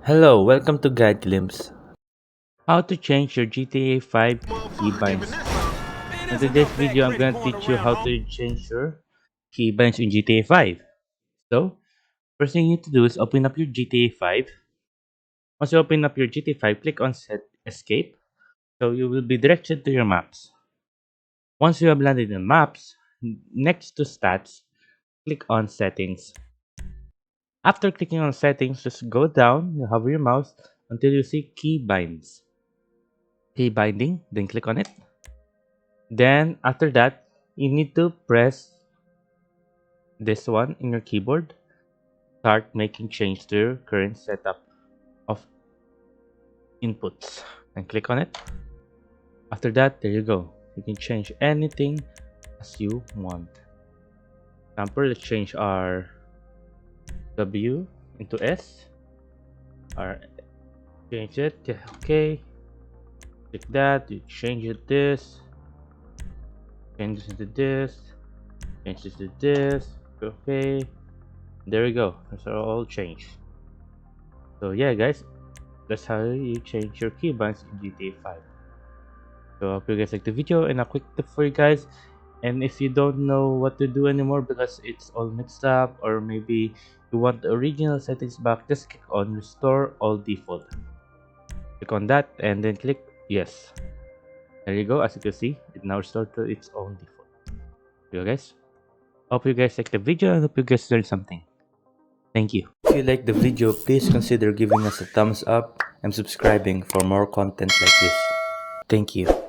Hello, welcome to Guide Glimpse. How to change your GTA 5 keybinds. In today's video, I'm going to teach you how to change your keybinds in GTA 5. So, first thing you need to do is open up your GTA 5. Once you open up your GTA 5, click on Set Escape. So you will be directed to your maps. Once you have landed in maps, next to stats, click on settings. After clicking on settings, just go down, you hover your mouse until you see keybinds. Key binding, then click on it. Then after that, you need to press this one in your keyboard. Start making change to your current setup of inputs and click on it. After that, there you go. You can change anything as you want. Example, let's change our W into S. Or change it. Okay. Click that. You change it this. Change this into this. Change this to this. Okay. There we go. It's all changed. So yeah, guys, that's how you change your keybinds in GTA 5. So I hope you guys like the video, and a quick tip for you guys. And if you don't know what to do anymore because it's all mixed up, or maybe you want the original settings back, just click on Restore All Default. Click on that and then click Yes. There you go. As you can see, it now restored to its own default. So guys, hope you guys like the video and hope you guys learned something. Thank you. If you like the video, please consider giving us a thumbs up and subscribing for more content like this. Thank you.